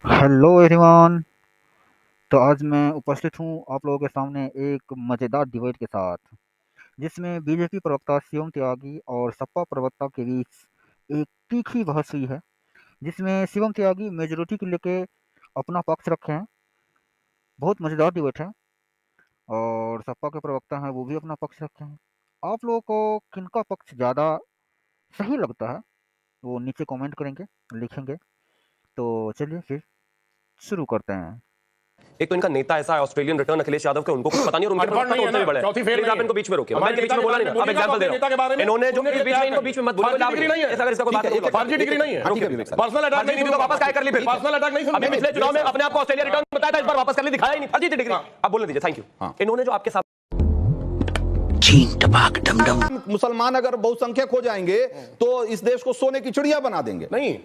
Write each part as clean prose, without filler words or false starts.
Hello everyone. तो आज मैं उपस्थित हूँ आप लोगों के सामने एक मज़ेदार डिबेट के साथ, जिसमें बीजेपी प्रवक्ता शिवम त्यागी और सपा प्रवक्ता के बीच एक तीखी बहस हुई है, जिसमें शिवम त्यागी मेजोरिटी को लेके अपना पक्ष रखे हैं। बहुत मज़ेदार डिबेट है। और सपा के प्रवक्ता हैं वो भी अपना पक्ष रखे हैं। आप लोगों को किनका पक्ष ज़्यादा सही लगता है वो नीचे कमेंट करेंगे, लिखेंगे। तो चलिए फिर शुरू करते हैं। एक तो इनका नेता ऐसा है ऑस्ट्रेलियन रिटर्न अखिलेश यादव के, उनको कुछ पता नहीं और उनके प्रवक्ता तो उनसे भी बड़े हैं। प्लीज आप इनको बीच में रोकिए। मैं इनके बीच में बोला नहीं ना, अब एग्जांपल दे रहा हूं। इन्होंने जो बीच में इनको बीच में मत बोलिए, लाभ नहीं है। ऐसा अगर इसका कोई बात है, फर्जी डिग्री नहीं है, पर्सनल अटैक नहीं, तो वापस काय कर ली फिर। पर्सनल अटैक नहीं सुन। अभी पिछले चुनाव में अपने आप को ऑस्ट्रेलिया रिटर्न बताया था, इस बार वापस कर ली, दिखाया ही नहीं, फर्जी डिग्री। अब बोलने दीजिए। Thank you. इन्होंने जो आपके साथ मुसलमान अगर बहुसंख्यक हो जाएंगे तो इस देश को सोने की चिड़िया बना देंगे। नहीं,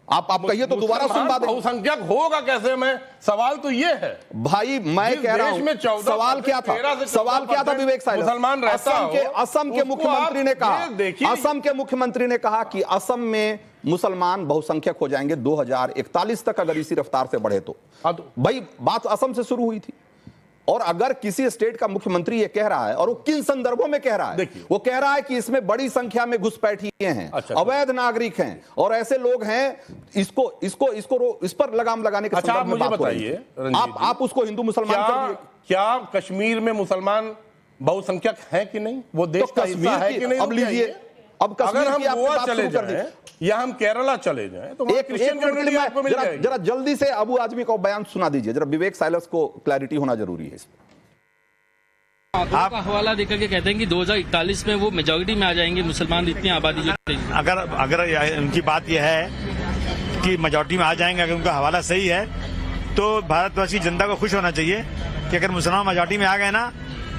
आप कहिए तो दोबारा सुनवा दें। बहुसंख्यक होगा कैसे? मैं सवाल तो ये है भाई, मैं कह रहा हूं सवाल क्या था, सवाल क्या था विवेक साइलेंस? मुसलमान रहता असम के मुख्यमंत्री ने कहा, असम के मुख्यमंत्री ने कहा कि असम में मुसलमान बहुसंख्यक हो जाएंगे 2041 तक अगर इसी रफ्तार से बढ़े तो। भाई बात असम से शुरू हुई थी। और अगर किसी स्टेट का मुख्यमंत्री ये कह रहा है, और वो किन संदर्भों में कह रहा है, वो कह रहा है कि इसमें बड़ी संख्या में घुसपैठिए हैं, अवैध नागरिक हैं और ऐसे लोग हैं, इस पर लगाम लगाने के संदर्भ में बात बताइए। आप उसको हिंदू मुसलमान कर दिए। क्या कश्मीर में मुसलमान बहुसंख्यक है कि नहीं? वो देश का हिस्सा है कि नहीं? अब लीजिए, अब अगर हम गोवा चले जाएं या हम केरला चले जाएं तो एक क्रिश्चियन कम्युनिटी आपको मिल जाएगी। जरा जल्दी से अबू आजमी का बयान सुना दीजिए, जरा विवेक साइलेंस को क्लैरिटी होना जरूरी है इसमें। आप हवाला देकर के कहते हैं कि 2041 में वो मेजॉरिटी में आ जाएंगे मुसलमान, इतनी आबादी जो अगर उनकी बात यह है कि मेजॉरिटी में आ जाएंगे, अगर उनका हवाला सही है तो भारतवर्ष की जनता को खुश होना चाहिए कि अगर मुसलमान मेजॉरिटी में आ गए ना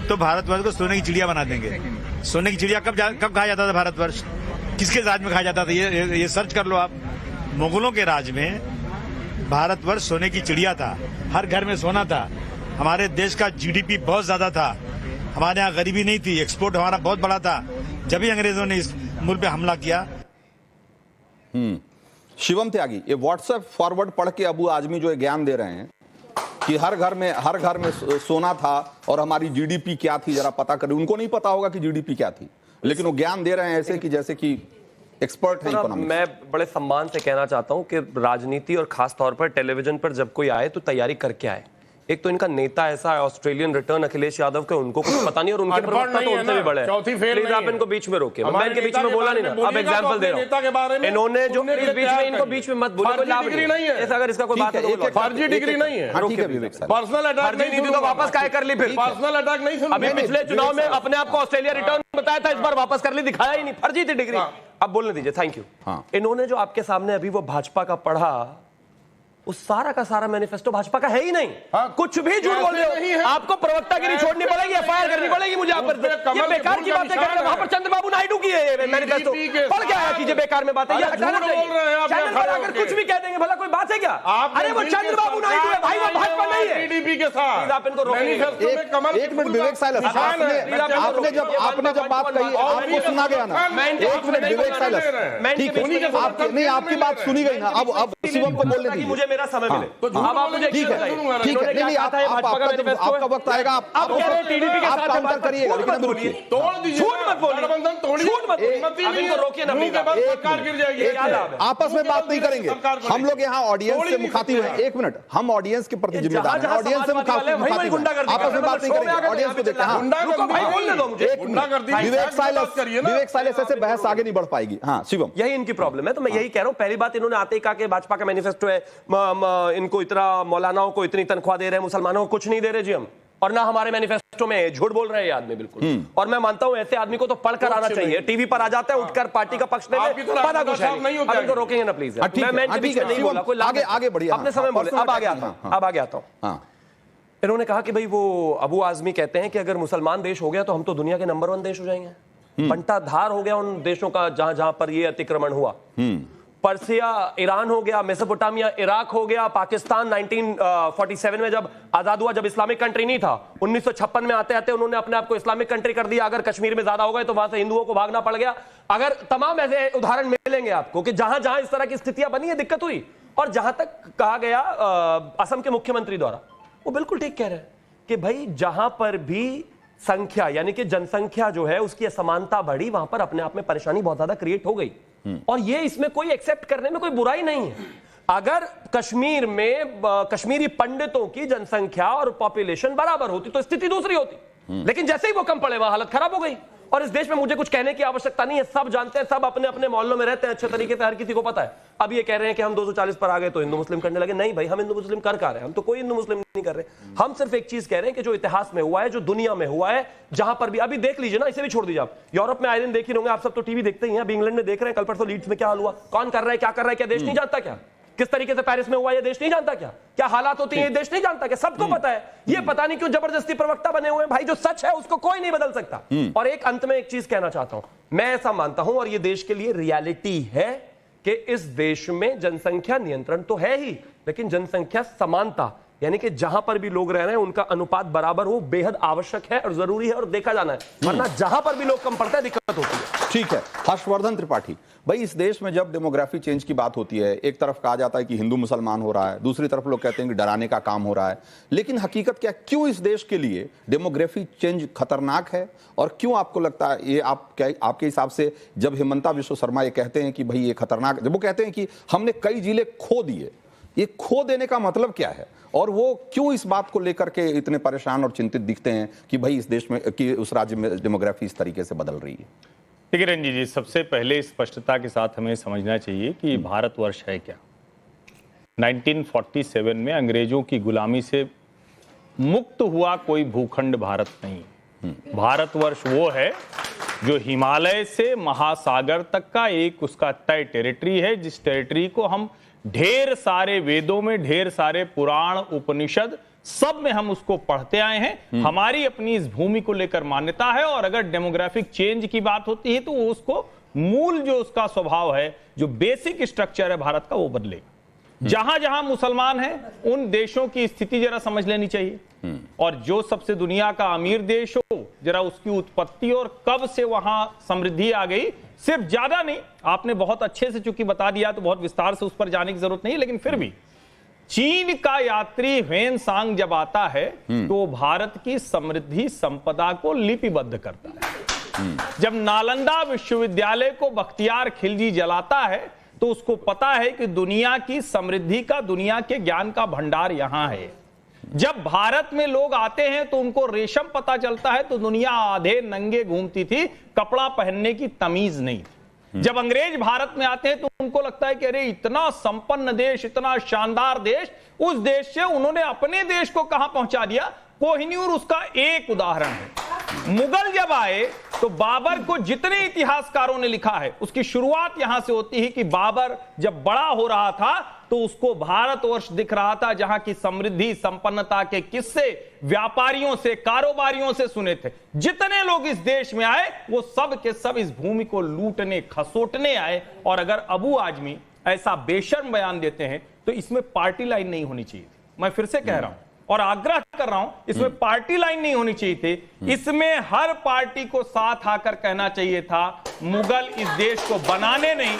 तो भारतवर्ष को सोने की चिड़िया बना देंगे। सोने की चिड़िया कब कहा जाता था भारतवर्ष? किसके राज में कहा जाता था? ये सर्च कर लो आप। मुगलों के राज में भारतवर्ष सोने की चिड़िया था, हर घर में सोना था, हमारे देश का जीडीपी बहुत ज्यादा था, हमारे यहाँ गरीबी नहीं थी, एक्सपोर्ट हमारा बहुत बड़ा था। जब ही अंग्रेजों ने इस मुल्क पे हमला किया। शिवम त्यागी, ये व्हाट्सएप फॉरवर्ड पढ़ के अबू आजमी जो ज्ञान दे रहे हैं कि हर घर में सोना था और हमारी जीडीपी क्या थी जरा पता करें। उनको नहीं पता होगा कि जीडीपी क्या थी, लेकिन वो ज्ञान दे रहे हैं ऐसे कि जैसे कि एक्सपर्ट है इकोनॉमिक्स। मैं बड़े सम्मान से कहना चाहता हूं कि राजनीति और खास तौर पर टेलीविजन पर जब कोई आए तो तैयारी करके आए। एक तो इनका नेता ऐसा है ऑस्ट्रेलियन रिटर्न अखिलेश यादव के, उनको कुछ पता नहीं और उनके प्रवक्ता तो उनसे भी बड़े हैं। प्लीज आप इनको बीच में रोकिए। मैं इनके बीच में बोला नहीं ना, अब एग्जांपल दे रहा हूं। इन्होंने जो बीच में, इनको बीच में मत बोलिए, कोई लाभ नहीं है। ऐसा अगर इसका कोई बात है तो फर्जी डिग्री नहीं है, पर्सनल अटैक नहीं, तो वापस काय कर ली फिर। पर्सनल अटैक नहीं सुन। अभी पिछले चुनाव में अपने आप को ऑस्ट्रेलिया रिटर्न बताया था, इस बार वापस कर ली, दिखाया ही नहीं, फर्जी थी डिग्री। अब बोलने दीजिए। Thank you. इन्होंने जो आपके सामने अभी वो भाजपा का पढ़ा, उस सारा का सारा मैनिफेस्टो भाजपा का है ही नहीं। कुछ भी झूठ बोल रहे हो। आपको प्रवक्तागिरी छोड़नी पड़ेगी, एफआईआर करनी पड़ेगी मुझे आप पर। ये बेकार की बातें कर रहे हैं। वहां पर चंद्रबाबू नायडू की है मैनिफेस्टो, पढ़ क्या है कीजिए बेकार में बातें। ये हटाना चाहिए। चैनल पर आकर कुछ भी कह देंगे, भला कोई बात है क्या? अरे वो चंद्रबाबू नायडू है भाई, वो भाजपा नहीं है। टीडीपी के साथ आप इनको रोकिए। एक मिनट विवेक साइलेंस, आपने जब बात कही आपको सुना गया ना। एक मिनट विवेक साइलेंस, ठीक है, नहीं आपकी बात सुनी गई ना। अब शिवम को बोलने दीजिए, मुझे मेरा समय मिले। अब आप मुझे ठीक है, नहीं आपका वक्त आएगा, आप काउंटर करिएगा, लेकिन अभी रुकिए। तोड़ दीजिए, झूठ मत बोलिए, गठबंधन तोड़िए, झूठ मत बोलिए। अब इनको रोकिए ना प्लीज। सरकार गिर जाएगी। आपस में बात नहीं करेंगे। हम लोग यहाँ ऑडियंस से मुखातिब हैं। एक मिनट, हम ऑडियंस के प्रति जिम्मेदार हैं, ऑडियंस से मुखातिब हैं। आपस में बात नहीं करेंगे, ऑडियंस को देखते हैं। विवेक साइलेंस ऐसे बहस आगे नहीं बढ़ पाएगी। हाँ शिवम, यही इनकी प्रॉब्लम है। तो मैं यही कह रहा हूं, पहली बात इन्होंने आते ही कहा कि भाजपा का मैनिफेस्टो है, इनको इतना मौलानाओं को इतनी तनख्वाह दे रहे हैं, मुसलमानों को कुछ नहीं दे रहे जी हम, और ना हमारे मैनिफेस्टो में। झूठ बोल रहे हैं ये आदमी बिल्कुल। और मैं मानता हूं ऐसे आदमी को तो पढ़कर आना चाहिए। टीवी पर आ जाता है उठकर पार्टी का पक्ष लेने, पता कुछ है नहीं। अब इनको रोकेंगे ना प्लीज। मैं नहीं बोला, कोई आगे बढ़िए, अपने समय बोले। अब आगे आता हूं। इन्होंने कहा कि भाई वो अबू आजमी कहते हैं कि अगर मुसलमान देश हो गया तो हम तो दुनिया के नंबर 1 देश हो जाएंगे। बंटाधार हो गया उन देशों का जहां जहां पर ये अतिक्रमण हुआ। पर्सिया ईरान हो गया, मेसोपोटामिया इराक हो गया, पाकिस्तान 1947 में जब आजाद हुआ, जब इस्लामिक कंट्री नहीं था, 1956 में आते आते उन्होंने अपने आप को इस्लामिक कंट्री कर दिया। अगर कश्मीर में ज्यादा हो गए तो वहां से हिंदुओं को भागना पड़ गया। अगर तमाम ऐसे उदाहरण मिलेंगे आपको कि जहां जहां इस तरह की स्थितियां बनी है, दिक्कत हुई। और जहां तक कहा गया असम के मुख्यमंत्री द्वारा, वो बिल्कुल ठीक कह रहे हैं कि भाई जहां पर भी संख्या यानी कि जनसंख्या जो है उसकी असमानता बढ़ी, वहां पर अपने आप में परेशानी बहुत ज्यादा क्रिएट हो गई। और ये इसमें कोई एक्सेप्ट करने में कोई बुराई नहीं है। अगर कश्मीर में कश्मीरी पंडितों की जनसंख्या और पॉपुलेशन बराबर होती तो स्थिति दूसरी होती, लेकिन जैसे ही वो कम पड़े वहां हालत खराब हो गई। और इस देश में मुझे कुछ कहने की आवश्यकता नहीं है, सब जानते हैं, सब अपने अपने मोहल्लों में रहते हैं अच्छे तरीके से, हर किसी को पता है। अब ये कह रहे हैं कि हम 240 पर आ गए तो हिंदू मुस्लिम करने लगे। नहीं भाई, हम हिंदू मुस्लिम कर रहे हैं, हम तो कोई हिंदू मुस्लिम नहीं कर रहे। हम सिर्फ एक चीज कह रहे हैं कि जो इतिहास में हुआ है, जो दुनिया में हुआ है, जहां पर भी अभी देख लीजिए ना, इसे भी छोड़ दीजिए आप, यूरोप में आए दिन देख ही होंगे आप सब, तो टीवी देखते ही हैं। अभी इंग्लैंड में देख रहे हैं, कल परसों लीड्स में क्या हाल हुआ, कौन कर रहा है, क्या कर रहा है, क्या देश नहीं जानता क्या? किस तरीके से पेरिस में हुआ ये देश नहीं जानता क्या? क्या हालात होती हैं ये देश नहीं जानता क्या? सबको पता है। ये पता नहीं क्यों जबरदस्ती प्रवक्ता बने हुए हैं भाई। जो सच है उसको कोई नहीं बदल सकता। और एक अंत में एक चीज कहना चाहता हूं, मैं ऐसा मानता हूं और ये देश के लिए रियलिटी है कि इस देश में जनसंख्या नियंत्रण तो है ही, लेकिन जनसंख्या समानता यानी कि जहां पर भी लोग रह रहे हैं उनका अनुपात बराबर हो बेहद आवश्यक है और जरूरी है और देखा जाना है, वरना जहां पर भी लोग कम पड़ते हैं दिक्कत होती है। ठीक है, हर्षवर्धन त्रिपाठी भाई, इस देश में जब डेमोग्राफी चेंज की बात होती है, एक तरफ कहा जाता है कि हिंदू मुसलमान हो रहा है, दूसरी तरफ लोग कहते हैं कि डराने का काम हो रहा है, लेकिन हकीकत क्या, क्यों इस देश के लिए डेमोग्राफी चेंज खतरनाक है? और क्यों आपको लगता है ये आपके हिसाब से, जब हेमंता विश्व शर्मा ये कहते हैं कि भाई ये खतरनाक, जब वो कहते हैं कि हमने कई जिले खो दिए, ये खो देने का मतलब क्या है? और वो क्यों इस बात को लेकर के इतने परेशान और चिंतित दिखते हैं कि भाई इस देश में, कि उस राज्य में डेमोग्राफी इस तरीके से बदल रही है? देखिए रंजीत जी, सबसे पहले स्पष्टता के साथ हमें समझना चाहिए कि भारतवर्ष है क्या। 1947 में अंग्रेजों की गुलामी से मुक्त हुआ कोई भूखंड भारत नहीं। भारतवर्ष वो है जो हिमालय से महासागर तक का एक उसका तय टेरिटरी है, जिस टेरिटरी को हम ढेर सारे वेदों में, ढेर सारे पुराण उपनिषद सब में हम उसको पढ़ते आए हैं। हमारी अपनी इस भूमि को लेकर मान्यता है। और अगर डेमोग्राफिक चेंज की बात होती है तो उसको मूल जो उसका स्वभाव है, जो बेसिक स्ट्रक्चर है भारत का, वो बदलेगा। जहां जहां मुसलमान हैं उन देशों की स्थिति जरा समझ लेनी चाहिए। और जो सबसे दुनिया का अमीर देश हो, जरा उसकी उत्पत्ति और कब से वहां समृद्धि आ गई, सिर्फ ज्यादा नहीं, आपने बहुत अच्छे से चूंकि बता दिया तो बहुत विस्तार से उस पर जाने की जरूरत नहीं, लेकिन फिर भी चीन का यात्री ह्वेन सांग जब आता है तो भारत की समृद्धि संपदा को लिपिबद्ध करता है। जब नालंदा विश्वविद्यालय को बख्तियार खिलजी जलाता है तो उसको पता है कि दुनिया की समृद्धि का, दुनिया के ज्ञान का भंडार यहां है। जब भारत में लोग आते हैं तो उनको रेशम पता चलता है तो दुनिया आधे नंगे घूमती थी, कपड़ा पहनने की तमीज नहीं थी। जब अंग्रेज भारत में आते हैं तो उनको लगता है कि अरे इतना संपन्न देश, इतना शानदार देश, उस देश से उन्होंने अपने देश को कहां पहुंचा दिया। कोहिनूर उसका एक उदाहरण है। मुगल जब आए तो बाबर को जितने इतिहासकारों ने लिखा है उसकी शुरुआत यहां से होती है कि बाबर जब बड़ा हो रहा था तो उसको भारतवर्ष दिख रहा था, जहां की समृद्धि संपन्नता के किस्से व्यापारियों से, कारोबारियों से सुने थे। जितने लोग इस देश में आए वो सब के सब इस भूमि को लूटने, खसोटने आए। और अगर अबू आजमी ऐसा बेशर्म बयान देते हैं तो इसमें पार्टी लाइन नहीं होनी चाहिए थी। मैं फिर से कह रहा हूं और आग्रह कर रहा हूं, इसमें पार्टी लाइन नहीं होनी चाहिए थी। इसमें हर पार्टी को साथ आकर कहना चाहिए था, मुगल इस देश को बनाने नहीं,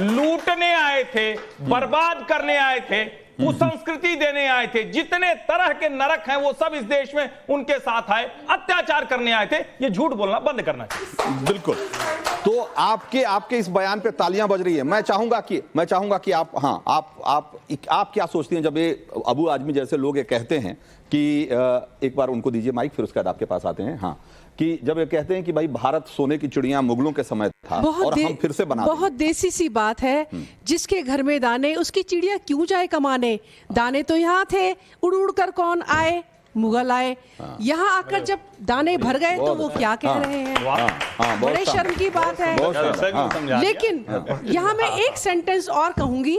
लूटने आए थे, बर्बाद करने आए थे, कुसंस्कृति देने आए थे। जितने तरह के नरक हैं वो सब इस देश में उनके साथ आए, अत्याचार करने आए थे। ये झूठ बोलना बंद करना चाहिए। बिल्कुल। तो आपके इस बयान पे तालियां बज रही है। मैं चाहूंगा कि आप क्या सोचती हैं जब ये अबू आजमी जैसे लोग ये कहते हैं कि एक बार उनको दीजिए माइक, फिर उसके बाद आपके पास आते हैं। हाँ, कि जब ये कहते हैं कि भाई भारत सोने की चिड़िया मुगलों के समय था और हम फिर से बना बहुत देसी सी बात है। जिसके घर में दाने उसकी चिड़िया क्यों जाए कमाने? दाने तो यहाँ थे, उड़ उड़ कर कौन आए? मुगल आए। यहाँ आकर जब दाने भर गए तो वो क्या कह रहे हैं? बड़े शर्म की बात है। लेकिन यहाँ मैं एक सेंटेंस और कहूंगी,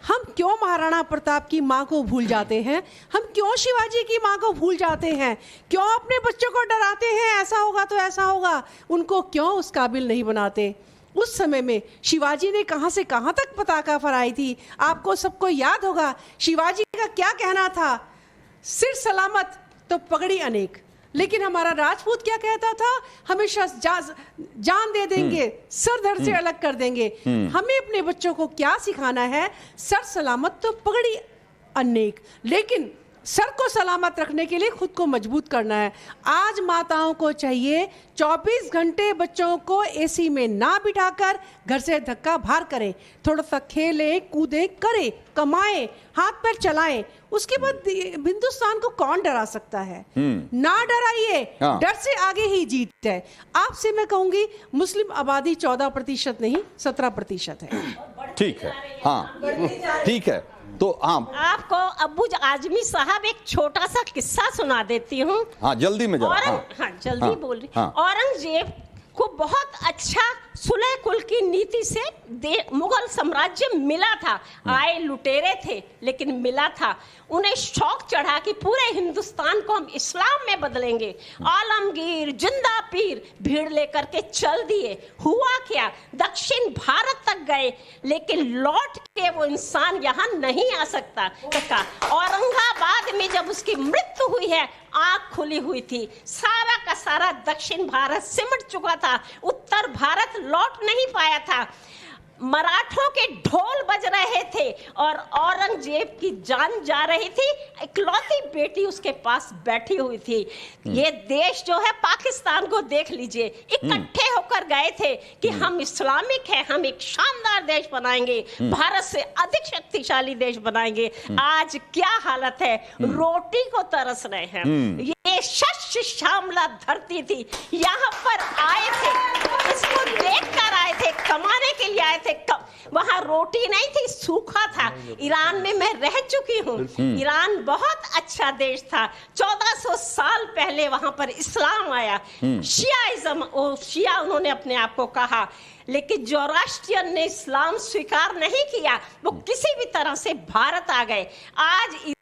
हम क्यों महाराणा प्रताप की माँ को भूल जाते हैं? हम क्यों शिवाजी की माँ को भूल जाते हैं? क्यों अपने बच्चों को डराते हैं ऐसा होगा तो ऐसा होगा? उनको क्यों उस काबिल नहीं बनाते? उस समय में शिवाजी ने कहां से कहां तक पताका फहराई थी, आपको सबको याद होगा। शिवाजी का क्या कहना था? सिर सलामत तो पगड़ी अनेक। लेकिन हमारा राजपूत क्या कहता था, हमेशा जान दे देंगे, सर धड़ से अलग कर देंगे। हमें अपने बच्चों को क्या सिखाना है? सर सलामत तो पगड़ी अनेक, लेकिन सर को सलामत रखने के लिए खुद को मजबूत करना है। आज माताओं को चाहिए 24 घंटे बच्चों को एसी में ना बिठाकर घर से धक्का बाहर करें, थोड़ा सा खेलें कूदें करें, कमाएं, हाथ पैर चलाएं। उसके बाद हिंदुस्तान को कौन डरा सकता है? ना डराइए, डर से आगे ही जीत है। आपसे मैं कहूंगी मुस्लिम आबादी 14% नहीं 17% है। ठीक है, हाँ ठीक है। तो हाँ, आपको अब्बू आजमी साहब एक छोटा सा किस्सा सुना देती हूँ। हाँ जल्दी में जरा। हाँ जल्दी बोल रही। औरंगजेब को बहुत अच्छा सुलह कुल की नीति से मुगल साम्राज्य मिला था। आए लुटेरे थे लेकिन मिला था। उन्हें शौक चढ़ा कि पूरे हिंदुस्तान को हम इस्लाम में बदलेंगे। आलमगीर जिंदा पीर भीड़ लेकर के चल दिए। हुआ क्या, दक्षिण भारत तक गए लेकिन लौट के वो इंसान यहाँ नहीं आ सकता। औरंगाबाद में जब उसकी मृत्यु हुई है, आंख खुली हुई थी। सारा का सारा दक्षिण भारत सिमट चुका था, उत्तर भारत लौट नहीं पाया था। मराठों के ढोल बज रहे थे और औरंगजेब की जान जा रही थी। इकलौती बेटी उसके पास बैठी हुई थी। ये देश जो है पाकिस्तान को देख लीजिए, इकट्ठे होकर गए थे कि हम इस्लामिक हैं, हम एक शानदार देश बनाएंगे, भारत से अधिक शक्तिशाली देश बनाएंगे। आज क्या हालत है, रोटी को तरस रहे हैं। ये शस्य श्यामला धरती थी, यहाँ पर आए थे, इसको देख कर आए थे, कमाने के लिए आए थे। वहां रोटी नहीं थी, सूखा था। ईरान में मैं रह चुकी हूँ। ईरान बहुत अच्छा देश था। 1400 साल पहले वहां पर इस्लाम आया, शियाइज्म, शिया उन्होंने अपने आप को कहा। लेकिन जोरास्ट्रियन ने इस्लाम स्वीकार नहीं किया, वो किसी भी तरह से भारत आ गए। आज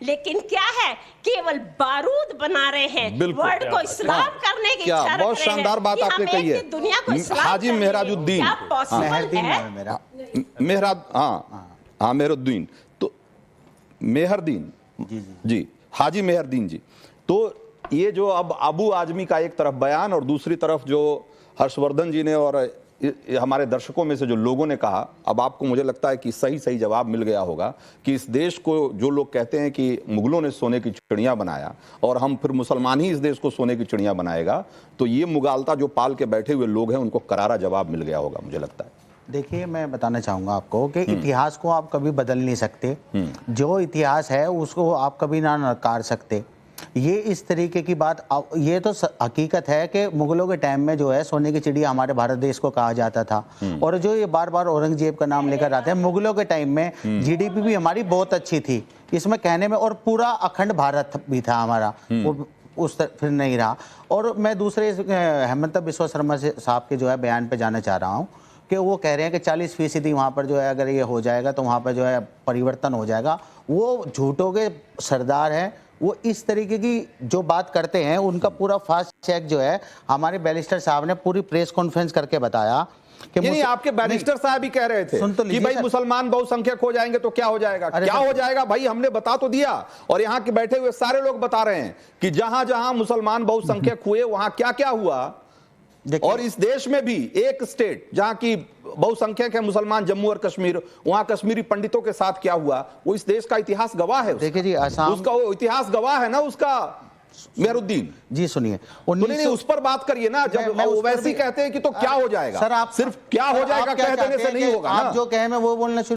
लेकिन क्या है, केवल बारूद बना रहे हैं, वर्ल्ड को इस्लाम करने की इच्छा रख रहे हैं। बहुत शानदार बात आपने कही है। दुनिया को इस्लाम हाजी मेहराजुद्दीन, मेहरुद्दीन, तो मेहरदीन जी, हाजी मेहरदीन जी। तो ये जो अब अबू आजमी का एक तरफ बयान और दूसरी तरफ जो हर्षवर्धन जी ने और हमारे दर्शकों में से जो लोगों ने कहा, अब आपको मुझे लगता है कि सही सही जवाब मिल गया होगा कि इस देश को जो लोग कहते हैं कि मुगलों ने सोने की चिड़ियां बनाया और हम फिर मुसलमान ही इस देश को सोने की चिड़ियां बनाएगा, तो ये मुगालता जो पाल के बैठे हुए लोग हैं उनको करारा जवाब मिल गया होगा, मुझे लगता है। देखिए, मैं बताना चाहूँगा आपको कि इतिहास को आप कभी बदल नहीं सकते। जो इतिहास है उसको आप कभी ना नकार सकते। ये इस तरीके की बात, ये तो हकीकत है कि मुगलों के टाइम में जो है सोने की चिड़िया हमारे भारत देश को कहा जाता था। और जो ये बार बार औरंगजेब का नाम लेकर आते हैं, मुगलों के टाइम में जीडीपी भी हमारी बहुत अच्छी थी इसमें कहने में, और पूरा अखंड भारत भी था हमारा, वो उस फिर नहीं रहा। और मैं दूसरे हेमंत बिस्वा शर्मा साहब के जो है बयान पे जाना चाह रहा हूँ कि वो कह रहे हैं कि 40% वहाँ पर जो है अगर ये हो जाएगा तो वहाँ पर जो है परिवर्तन हो जाएगा। वो झूठों के सरदार हैं। वो इस तरीके की जो बात करते हैं उनका पूरा फास्ट चेक जो है हमारे बैरिस्टर साहब ने पूरी प्रेस कॉन्फ्रेंस करके बताया कि आपके बैरिस्टर साहब भी कह रहे थे कि भाई मुसलमान बहुसंख्यक हो जाएंगे तो क्या हो जाएगा, क्या हो जाएगा भाई, हमने बता तो दिया। और यहाँ के बैठे हुए सारे लोग बता रहे हैं कि जहां जहां मुसलमान बहुसंख्यक हुए वहां क्या क्या हुआ। और इस देश में भी एक स्टेट जहां की बहुसंख्यक है मुसलमान, जम्मू और कश्मीर, वहां कश्मीरी पंडितों के साथ क्या हुआ, वो इस देश का इतिहास गवाह है। देखिए जी, असम उसका वो इतिहास गवाह है ना उसका, मेहरुद्दीन जी। सुनिए, नहीं उस पर बात करिए ना। जब वो वैसे कहते हैं कि तो क्या हो जाएगा, सर आप सिर्फ क्या हो जाएगा कह देने से नहीं होगा। आप जो कहे मैं वो बोलना शुरू